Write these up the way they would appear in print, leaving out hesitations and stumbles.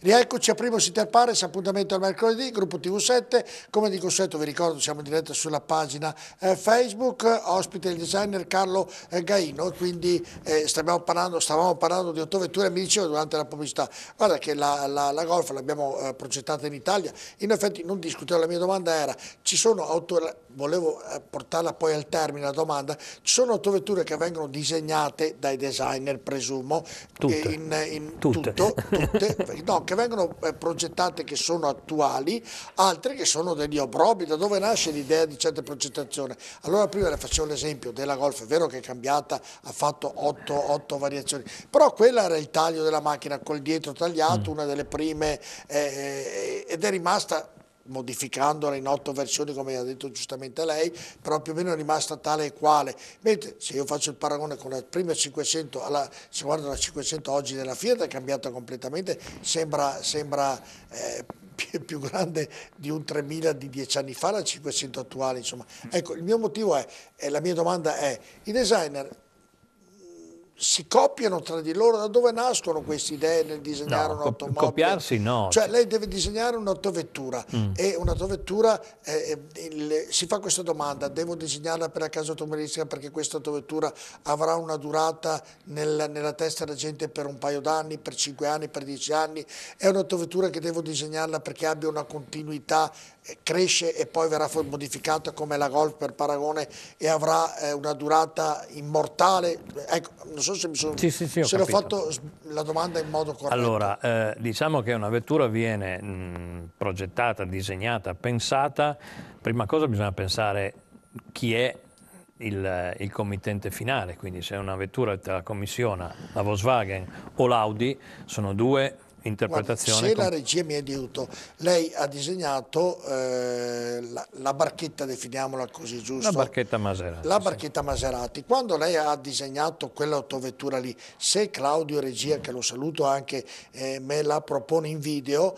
Rieccoci a Primo Inter Pares, appuntamento al mercoledì, gruppo TV7, come di consueto vi ricordo siamo in diretta sulla pagina Facebook, ospite il designer Carlo Gaino, quindi stavamo parlando di autovetture, mi diceva durante la pubblicità, guarda che la Golf l'abbiamo progettata in Italia, in effetti non discutevo, la mia domanda era, ci sono volevo portarla poi al termine la domanda, ci sono autovetture che vengono disegnate dai designer, presumo, tutte, no, che vengono progettate che sono attuali, altre che sono degli obrobi. Da dove nasce l'idea di certe progettazioni? Allora prima le facevo l'esempio della Golf, è vero che è cambiata, ha fatto 8 variazioni, però quella era il taglio della macchina col dietro tagliato, una delle prime, ed è rimasta, modificandola in 8 versioni come ha detto giustamente lei, però più o meno è rimasta tale e quale. Mentre se io faccio il paragone con la prima 500, se guardo la 500 oggi della Fiat è cambiata completamente, sembra più grande di un 3000 di 10 anni fa, la 500 attuale, insomma. Ecco, il mio motivo la mia domanda è, i designer si copiano tra di loro? Da dove nascono queste idee nel disegnare un'automobile? Copiarsi no. Cioè lei deve disegnare un'autovettura e un'autovettura si fa questa domanda, devo disegnarla per la casa automobilistica perché questa autovettura avrà una durata nella testa della gente per un paio d'anni, per 5 anni, per 10 anni, è un'autovettura che devo disegnarla perché abbia una continuità, cresce e poi verrà modificata come la Golf per paragone e avrà una durata immortale. Ecco, non so se mi sono, se l'ho fatto la domanda in modo corretto. Allora, diciamo che una vettura viene progettata, disegnata, pensata. Prima cosa bisogna pensare chi è il committente finale, quindi se una vettura te la commissiona la Volkswagen o l'Audi, sono due interpretazioni. Guarda, se la regia mi ha aiuto, lei ha disegnato la barchetta, definiamola così, giusto? La barchetta Maserati. La barchetta Maserati. Quando lei ha disegnato quell'autovettura lì, se Claudio Regia, che lo saluto anche, me la propone in video,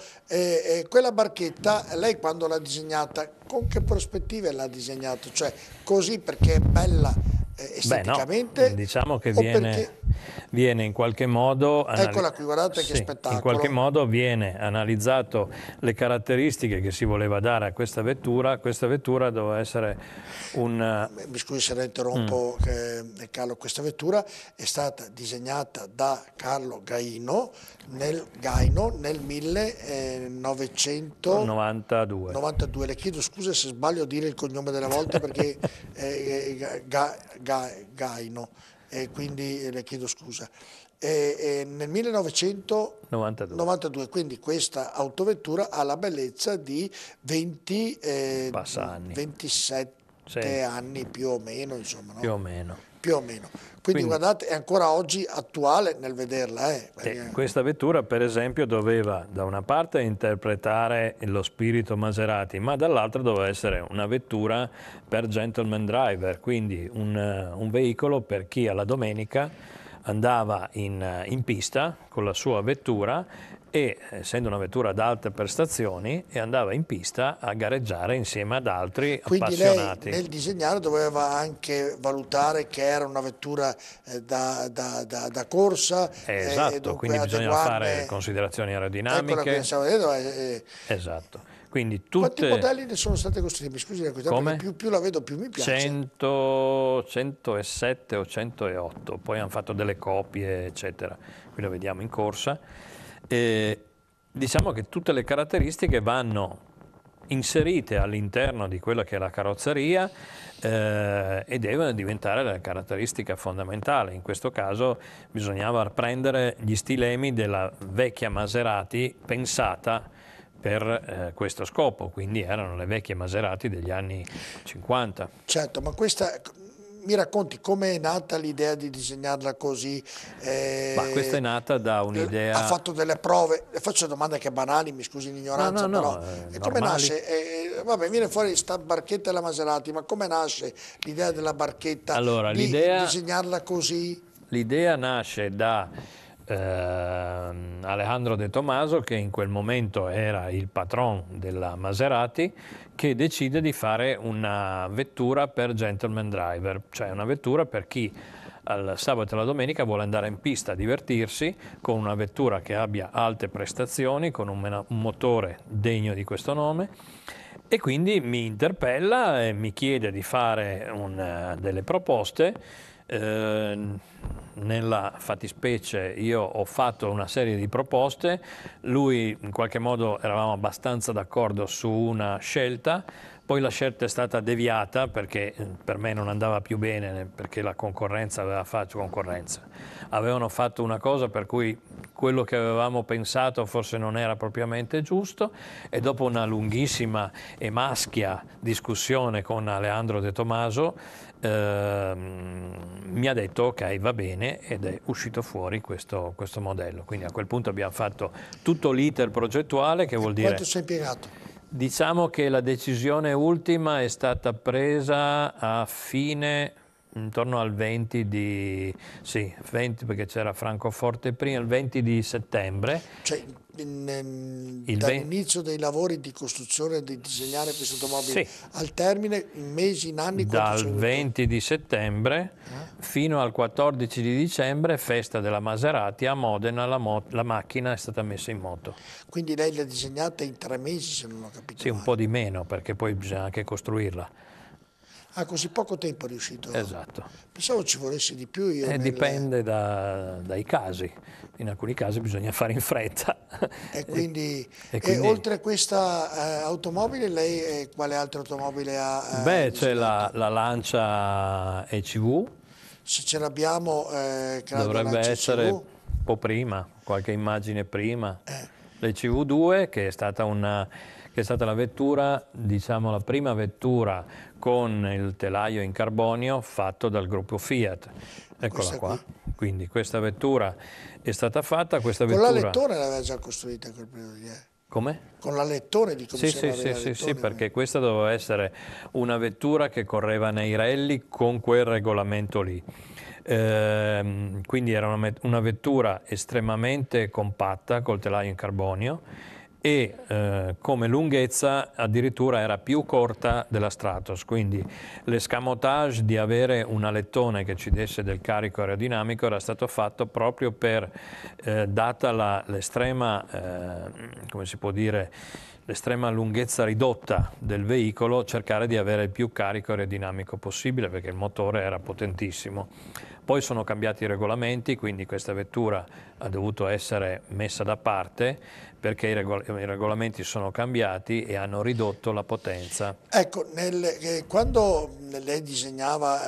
quella barchetta, lei quando l'ha disegnata, con che prospettive l'ha disegnata? Cioè, così perché è bella esteticamente? Beh, no, diciamo che viene in qualche modo eccola qui, guardate che spettacolo. In qualche modo viene analizzato le caratteristiche che si voleva dare a questa vettura. Questa vettura doveva essere mi scusi se la interrompo, Carlo, questa vettura è stata disegnata da Carlo Gaino nel 1992. Le chiedo scusa se sbaglio a dire il cognome della volta perché Gaino, quindi le chiedo scusa. Nel 1992, quindi questa autovettura ha la bellezza di 27 anni più o meno, insomma, no? Più o meno. Quindi guardate, è ancora oggi attuale nel vederla. Questa vettura, per esempio, doveva da una parte interpretare lo spirito Maserati, ma dall'altra doveva essere una vettura per gentleman driver, quindi un veicolo per chi alla domenica andava in pista con la sua vettura e, essendo una vettura ad alte prestazioni, andava in pista a gareggiare insieme ad altri appassionati. Quindi lei nel disegnare doveva anche valutare che era una vettura da corsa. Esatto, quindi bisogna fare considerazioni aerodinamiche. Esatto. Quindi quanti modelli ne sono stati costruiti? Mi scusi, più la vedo più mi piace. 107 o 108, poi hanno fatto delle copie, eccetera. Qui lo vediamo in corsa. Diciamo che tutte le caratteristiche vanno inserite all'interno di quella che è la carrozzeria e devono diventare la caratteristica fondamentale. In questo caso bisognava prendere gli stilemi della vecchia Maserati pensata per questo scopo, quindi erano le vecchie Maserati degli anni 50. Certo, ma questa, mi racconti come è nata l'idea di disegnarla così? Questa è nata da un'idea... Ha fatto delle prove, le faccio domande che banali, mi scusi l'ignoranza, però come nasce? Vabbè, viene fuori sta barchetta della Maserati, ma come nasce l'idea della barchetta, di disegnarla così? L'idea nasce da Alejandro De Tomaso, che in quel momento era il patron della Maserati, che decide di fare una vettura per gentleman driver, cioè una vettura per chi al sabato e alla domenica vuole andare in pista a divertirsi con una vettura che abbia alte prestazioni, con un motore degno di questo nome, e quindi mi interpella e mi chiede di fare delle proposte. Nella fattispecie io ho fatto una serie di proposte, lui in qualche modo eravamo abbastanza d'accordo su una scelta, poi la scelta è stata deviata perché per me non andava più bene, perché la concorrenza aveva fatto concorrenza. Avevano fatto una cosa per cui quello che avevamo pensato forse non era propriamente giusto, e dopo una lunghissima e maschia discussione con Aleandro De Tomaso mi ha detto ok, va bene, ed è uscito fuori questo modello. Quindi a quel punto abbiamo fatto tutto l'iter progettuale, che vuol dire... Quanto sei impiegato? Diciamo che la decisione ultima è stata presa a fine, intorno al 20 di... sì, 20 perché c'era Francoforte prima, il 20 di settembre. Cioè, dall'inizio dei lavori di costruzione, di disegnare questo automobile, sì, al termine, in mesi, in anni, quanto ci dal è voluto? 20 di settembre fino al 14 di dicembre, festa della Maserati a Modena, la macchina è stata messa in moto. Quindi lei l'ha disegnata in 3 mesi, se non ho capito Sì, un male. po' di meno, perché poi bisogna anche costruirla. Ah, così poco tempo è riuscito? Esatto. Pensavo ci volesse di più io. Dipende dai casi. In alcuni casi bisogna fare in fretta. E quindi, quindi... oltre a questa automobile, lei quale altra automobile ha Beh, c'è disegnato? la Lancia ECV, Se ce l'abbiamo, credo dovrebbe Lancia essere CV. un po' prima, qualche immagine prima. L'ECV2, che è stata la vettura, diciamo la prima vettura con il telaio in carbonio fatto dal gruppo Fiat. Eccola Questa qua. qui. Quindi questa vettura è stata fatta, questa Con la vettura... lettone l'aveva già costruita in quel periodo lì. Come? Con la lettone di come Sì, si sì, chiama sì, la sì, sì, lettone. perché questa doveva essere una vettura che correva nei rally con quel regolamento lì. Quindi era una vettura estremamente compatta col telaio in carbonio, e come lunghezza addirittura era più corta della Stratos, quindi l'escamotage di avere un alettone che ci desse del carico aerodinamico era stato fatto proprio per, data l'estrema, come si può dire, l'estrema lunghezza ridotta del veicolo, cercare di avere il più carico aerodinamico possibile, perché il motore era potentissimo. Poi sono cambiati i regolamenti, quindi questa vettura ha dovuto essere messa da parte perché i regolamenti sono cambiati e hanno ridotto la potenza. Ecco, quando lei disegnava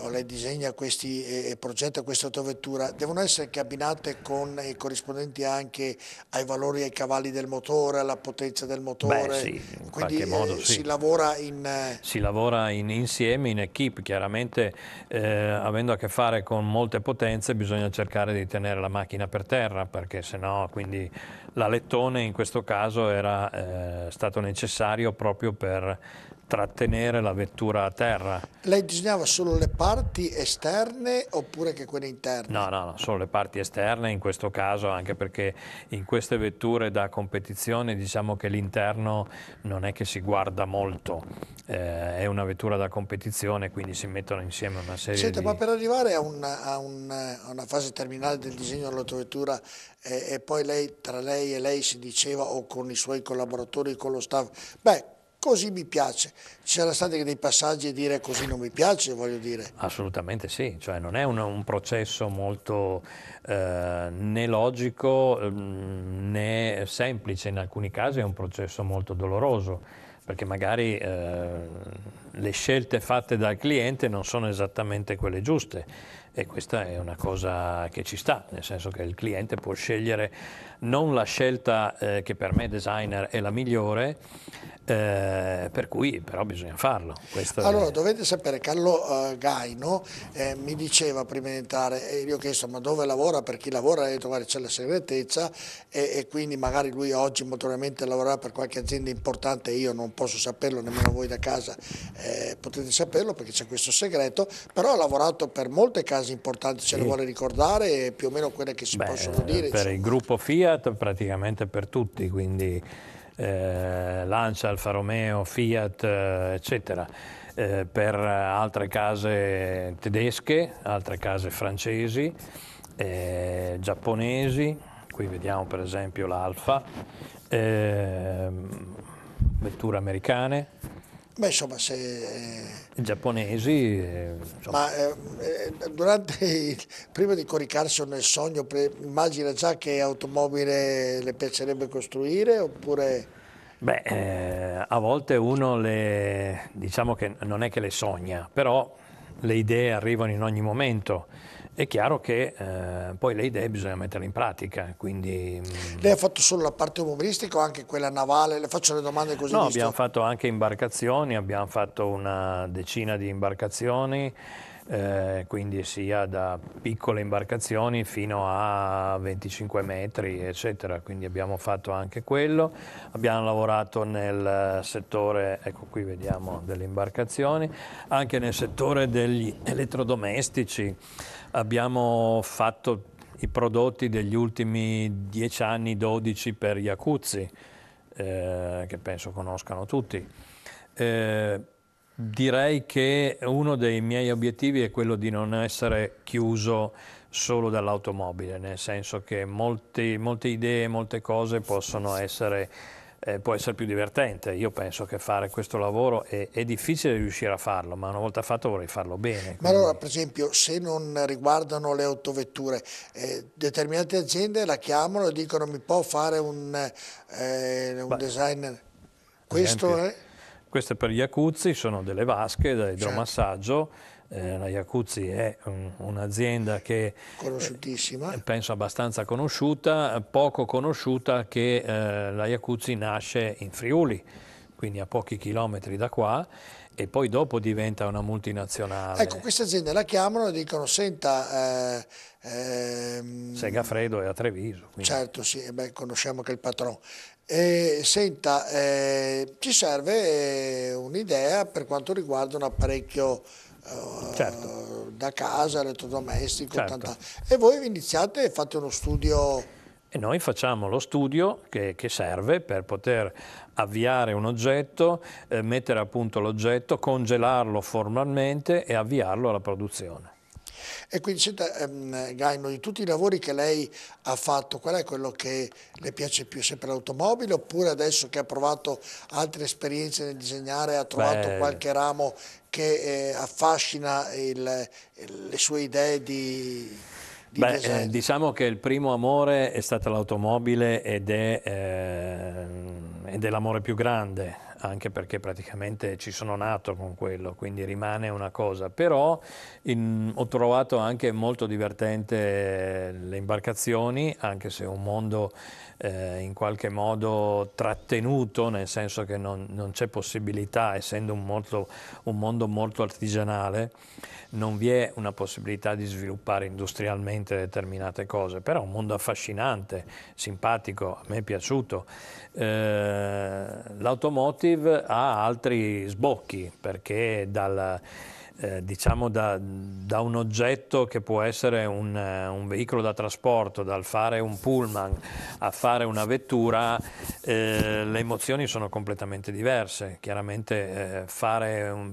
o lei disegna questi e progetta questa autovettura, devono essere cabinate con i corrispondenti anche ai valori, ai cavalli del motore, alla potenza del motore. Beh, sì, in Quindi qualche modo sì. si lavora in... Si lavora insieme, in equipe, chiaramente avendo a che fare con molte potenze bisogna cercare di tenere la macchina per terra, perché sennò quindi l'alettone in questo caso era stato necessario proprio per trattenere la vettura a terra. Lei disegnava solo le parti esterne oppure anche quelle interne? No, solo le parti esterne in questo caso, anche perché in queste vetture da competizione diciamo che l'interno non è che si guarda molto, è una vettura da competizione, quindi si mettono insieme una serie Senta, di... ma per arrivare a una fase terminale del disegno dell'autovettura e poi tra lei e lei si diceva, o con i suoi collaboratori, con lo staff, beh, così mi piace. Ci saranno stati dei passaggi e dire così non mi piace, voglio dire. Assolutamente sì, cioè non è un processo molto né logico né semplice, in alcuni casi è un processo molto doloroso, perché magari le scelte fatte dal cliente non sono esattamente quelle giuste, e questa è una cosa che ci sta, nel senso che il cliente può scegliere non la scelta che per me designer è la migliore, per cui però bisogna farlo. Allora, dovete sapere, Carlo Gaino mi diceva prima di entrare, e io ho chiesto ma dove lavora, per chi lavora, ha detto guarda c'è la segretezza e quindi magari lui oggi molto probabilmente lavorerà per qualche azienda importante, io non posso saperlo, nemmeno voi da casa potete saperlo perché c'è questo segreto, però ha lavorato per molte case importanti, ce le vuole ricordare più o meno quelle che si possono dire? Per il gruppo Fiat praticamente per tutti, quindi Lancia, Alfa Romeo, Fiat, eccetera. per altre case tedesche, altre case francesi, giapponesi, qui vediamo per esempio l'Alfa, vetture americane, Beh, insomma, se... giapponesi, insomma. Ma prima di coricarsi nel sogno, immagina già che automobile le piacerebbe costruire oppure... Beh, a volte uno diciamo che non è che le sogna, però le idee arrivano in ogni momento. È chiaro che poi le idee bisogna metterle in pratica, quindi... Lei ha fatto solo la parte umoristica o anche quella navale? Le faccio le domande così. No, abbiamo fatto anche imbarcazioni, abbiamo fatto una decina di imbarcazioni, quindi sia da piccole imbarcazioni fino a 25 metri, eccetera, quindi abbiamo fatto anche quello. Abbiamo lavorato nel settore, ecco qui vediamo delle imbarcazioni, anche nel settore degli elettrodomestici. Abbiamo fatto i prodotti degli ultimi 10 anni, 12 per Jacuzzi, che penso conoscano tutti. Direi che uno dei miei obiettivi è quello di non essere chiuso solo dall'automobile, nel senso che molte idee, molte cose possono essere, può essere più divertente. Io penso che fare questo lavoro è difficile riuscire a farlo, ma una volta fatto vorrei farlo bene. Ma allora, per esempio, se non riguardano le autovetture, determinate aziende la chiamano e dicono mi può fare un designer? Questo è? Queste per Jacuzzi sono delle vasche da idromassaggio. La Jacuzzi è un'azienda che Conosciutissima. penso abbastanza conosciuta, poco conosciuta che la Jacuzzi nasce in Friuli, quindi a pochi chilometri da qua, e poi dopo diventa una multinazionale. Ecco, queste aziende la chiamano e dicono, senta... Segafredo è a Treviso. Quindi. Certo, sì, conosciamo che il patrono. Senta, ci serve un'idea per quanto riguarda un apparecchio Certo. da casa, elettrodomestico, Certo. E voi iniziate e fate uno studio... E noi facciamo lo studio che serve per poter avviare un oggetto, mettere a punto l'oggetto, congelarlo formalmente e avviarlo alla produzione. E quindi, senta, Gaino, di tutti i lavori che lei ha fatto, qual è quello che le piace più? Sempre l'automobile, oppure adesso che ha provato altre esperienze nel disegnare, ha trovato qualche ramo che affascina le sue idee di design? Diciamo che il primo amore è stata l'automobile ed è l'amore più grande, anche perché praticamente ci sono nato con quello, quindi rimane una cosa. Però ho trovato anche molto divertente le imbarcazioni, anche se è un mondo in qualche modo trattenuto, nel senso che non c'è possibilità, essendo un mondo molto artigianale, non vi è una possibilità di sviluppare industrialmente determinate cose, però è un mondo affascinante, simpatico, a me è piaciuto. L'automotive ha altri sbocchi, perché diciamo da un oggetto che può essere un veicolo da trasporto, dal fare un pullman a fare una vettura, le emozioni sono completamente diverse. Chiaramente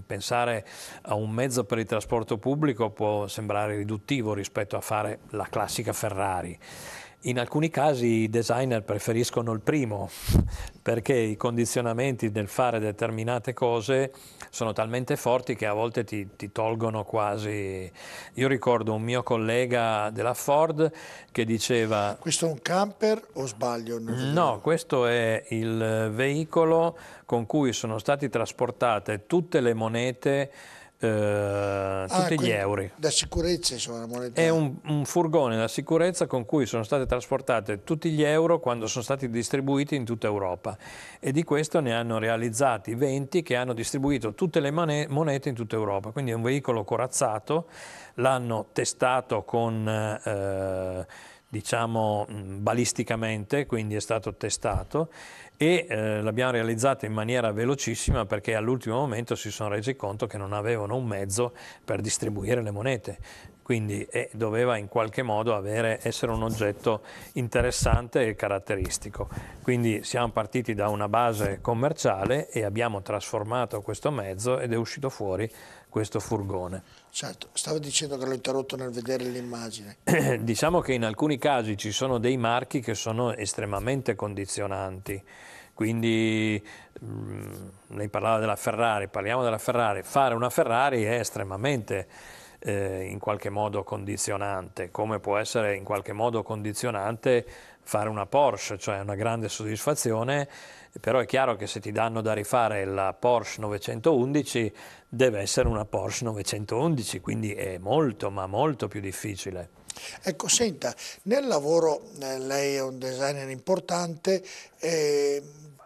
pensare a un mezzo per il trasporto pubblico può sembrare riduttivo rispetto a fare la classica Ferrari. In alcuni casi i designer preferiscono il primo, perché i condizionamenti del fare determinate cose sono talmente forti che a volte ti tolgono quasi. Io ricordo un mio collega della Ford che diceva... Questo è un camper o sbaglio? No, questo è il veicolo con cui sono state trasportate tutte le monete, tutti gli euro. Da sicurezza, insomma, la moneta. È un furgone da sicurezza con cui sono state trasportate tutti gli euro quando sono stati distribuiti in tutta Europa, e di questo ne hanno realizzati 20 che hanno distribuito tutte le monete in tutta Europa. Quindi è un veicolo corazzato, l'hanno testato con diciamo balisticamente, quindi è stato testato, e l'abbiamo realizzato in maniera velocissima, perché all'ultimo momento si sono resi conto che non avevano un mezzo per distribuire le monete. quindi doveva in qualche modo essere un oggetto interessante e caratteristico. Quindi siamo partiti da una base commerciale e abbiamo trasformato questo mezzo ed è uscito fuori questo furgone. Certo, stavo dicendo che l'ho interrotto nel vedere l'immagine. Diciamo che in alcuni casi ci sono dei marchi che sono estremamente condizionanti, quindi lei parlava della Ferrari, parliamo della Ferrari, fare una Ferrari è estremamente in qualche modo condizionante, come può essere in qualche modo condizionante fare una Porsche, cioè una grande soddisfazione, però è chiaro che se ti danno da rifare la Porsche 911 deve essere una Porsche 911, quindi è molto ma molto più difficile. Ecco, senta, nel lavoro lei è un designer importante,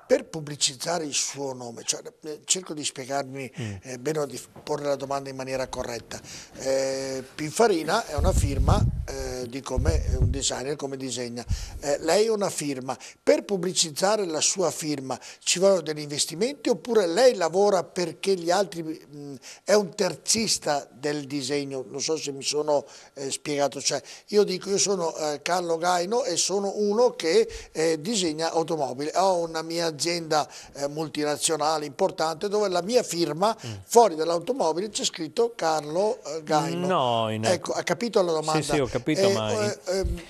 per pubblicizzare il suo nome, cioè, cerco di spiegarmi bene o di porre la domanda in maniera corretta. Pininfarina è una firma di come un designer, come disegna. Lei è una firma. Per pubblicizzare la sua firma ci vogliono degli investimenti oppure lei lavora perché gli altri, è un terzista del disegno? Non so se mi sono spiegato. Cioè, io dico, io sono Carlo Gaino e sono uno che disegna automobili. Ho una mia azienda multinazionale importante dove la mia firma fuori dall'automobile c'è scritto Carlo Gaino. No, ecco, ha capito la domanda? Sì, ho capito, ma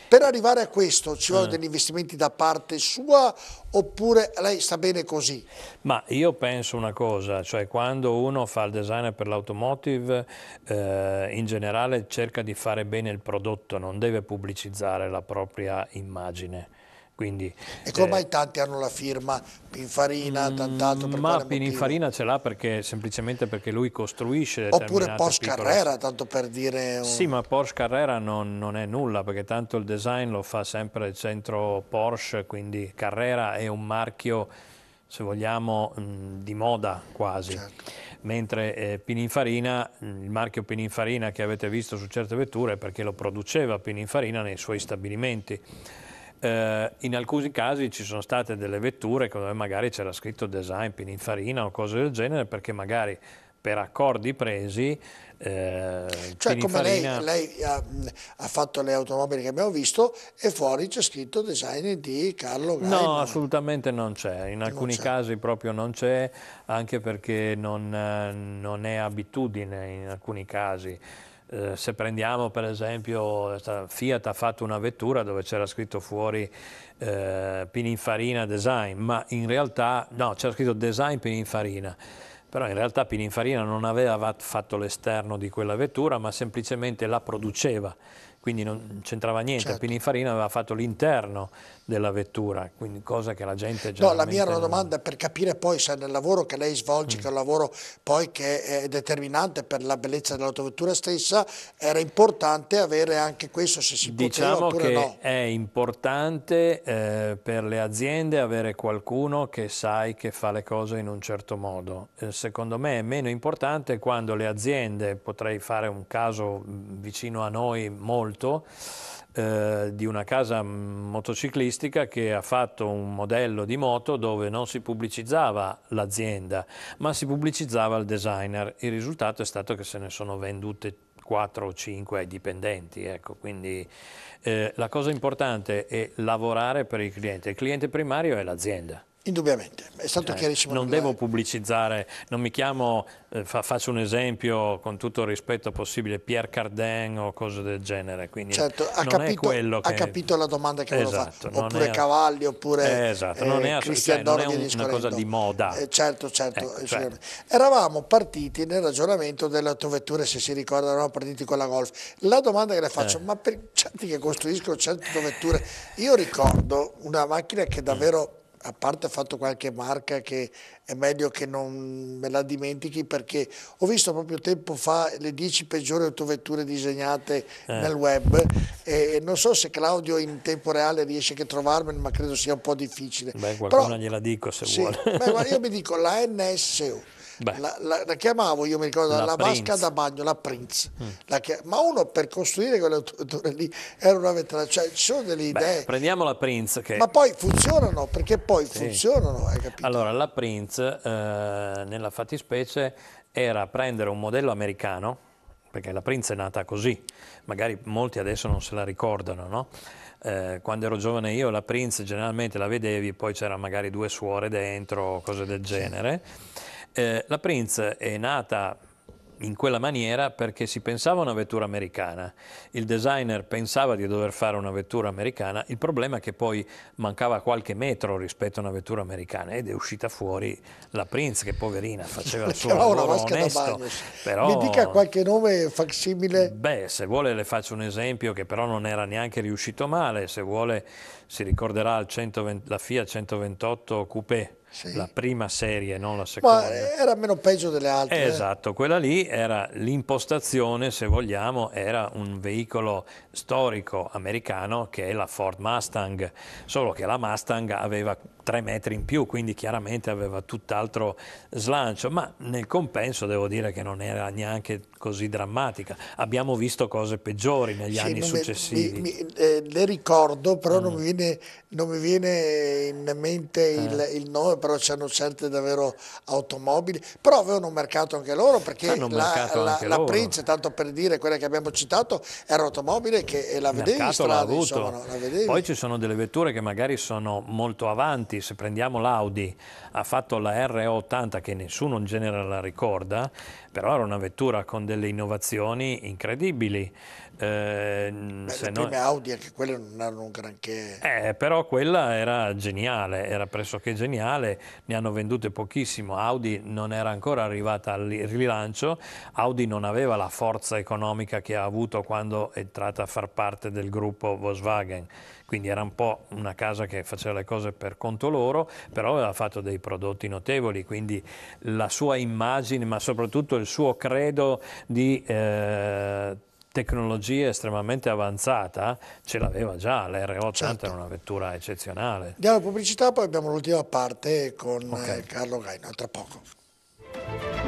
per arrivare a questo ci vogliono degli investimenti da parte sua oppure lei sta bene così? Ma io penso una cosa, cioè quando uno fa il designer per l'automotive in generale cerca di fare bene il prodotto, non deve pubblicizzare la propria immagine. Quindi, e come mai tanti hanno la firma Pininfarina, tantato per ma quale Pininfarina ce l'ha semplicemente perché lui costruisce determinate oppure Porsche piccole... Carrera, tanto per dire... Sì, ma Porsche Carrera non è nulla, perché tanto il design lo fa sempre il centro Porsche, quindi Carrera è un marchio, se vogliamo, di moda quasi. Certo. Mentre Pininfarina, il marchio Pininfarina che avete visto su certe vetture è perché lo produceva Pininfarina nei suoi stabilimenti. In alcuni casi ci sono state delle vetture dove magari c'era scritto design Pininfarina o cose del genere perché magari per accordi presi cioè come lei ha fatto le automobili che abbiamo visto e fuori c'è scritto design di Carlo Gaino. No, assolutamente non c'è, in alcuni casi proprio non c'è, anche perché non è abitudine in alcuni casi. Se prendiamo per esempio, Fiat ha fatto una vettura dove c'era scritto fuori Pininfarina Design, ma in realtà, no, c'era scritto Design Pininfarina, però in realtà Pininfarina non aveva fatto l'esterno di quella vettura, ma semplicemente la produceva, quindi non c'entrava niente. Certo. Pininfarina aveva fatto l'interno della vettura, quindi cosa che la gente già... No, la mia era una domanda per capire poi se nel lavoro che lei svolge, che è un lavoro poi che è determinante per la bellezza dell'autovettura stessa, era importante avere anche questo, se si poteva oppure no. Diciamo che è importante per le aziende avere qualcuno che sai che fa le cose in un certo modo. Secondo me è meno importante quando le aziende, potrei fare un caso vicino a noi molto, di una casa motociclistica che ha fatto un modello di moto dove non si pubblicizzava l'azienda, ma si pubblicizzava il designer. Il risultato è stato che se ne sono vendute 4 o 5 ai dipendenti, ecco. Quindi la cosa importante è lavorare per il cliente primario è l'azienda. Indubbiamente, è stato chiarissimo. Non devo pubblicizzare, non mi chiamo, faccio un esempio con tutto il rispetto possibile, Pierre Cardin o cose del genere, quindi certo, ha capito la domanda che volevo esatto, fare, oppure Cavalli, oppure esatto, non è una cosa di moda. Certo, cioè. Eravamo partiti nel ragionamento delle autovetture, se si ricorda, eravamo partiti con la Golf. La domanda che le faccio, ma per certi che costruiscono certe autovetture, io ricordo una macchina che davvero... a parte ha fatto qualche marca che è meglio che non me la dimentichi, perché ho visto proprio tempo fa le 10 peggiori autovetture disegnate nel web e non so se Claudio in tempo reale riesce a trovarmene, ma credo sia un po' difficile. Beh, qualcuna gliela dico se vuole. Beh, guarda, io mi dico la NSU. La chiamavo, io mi ricordo, la vasca da bagno, la Prince. Ma uno per costruire quelle autovetture lì era una vetrina, cioè ci sono delle idee. Prendiamo la Prince. Ma poi funzionano, perché poi funzionano, hai capito? Allora, la Prince, nella fattispecie, era prendere un modello americano, perché la Prince è nata così, magari molti adesso non se la ricordano, no? Quando ero giovane io la Prince generalmente la vedevi, poi c'era magari 2 suore dentro, cose del genere. La Prince è nata in quella maniera perché si pensava a una vettura americana, il designer pensava di dover fare una vettura americana, il problema è che poi mancava qualche metro rispetto a una vettura americana ed è uscita fuori la Prince, che poverina faceva il suo lavoro onesto, però... Mi dica qualche nome facsimile. Beh, se vuole le faccio un esempio che però non era neanche riuscito male, se vuole si ricorderà la Fiat 128 Coupé. Sì. La prima serie, non la seconda. Ma era meno peggio delle altre. Esatto, quella lì era l'impostazione, se vogliamo, era un veicolo storico americano che è la Ford Mustang, solo che la Mustang aveva 3 metri in più, quindi chiaramente aveva tutt'altro slancio, ma nel compenso devo dire che non era neanche così drammatica. Abbiamo visto cose peggiori negli anni successivi. Le ricordo, però non mi viene in mente il nome, però c'erano certe davvero automobili, però avevano un mercato anche loro, perché la Prince, tanto per dire, quella che abbiamo citato, era un'automobile che la vedevi in strada, insomma, no? La vedevi. Poi ci sono delle vetture che magari sono molto avanti, se prendiamo l'Audi, ha fatto la RE80 che nessuno in genere la ricorda, però era una vettura con delle innovazioni incredibili. Le prime Audi, anche quelle non erano un granché. Però quella era geniale, era pressoché geniale, ne hanno vendute pochissimo. Audi non era ancora arrivata al rilancio, Audi non aveva la forza economica che ha avuto quando è entrata a far parte del gruppo Volkswagen, quindi era un po' una casa che faceva le cose per conto loro, però aveva fatto dei prodotti notevoli, quindi la sua immagine, ma soprattutto il suo credo di tecnologia estremamente avanzata ce l'aveva già, l'R80 certo. Era una vettura eccezionale. Andiamo a pubblicità, poi abbiamo l'ultima parte con Carlo Gaino, tra poco.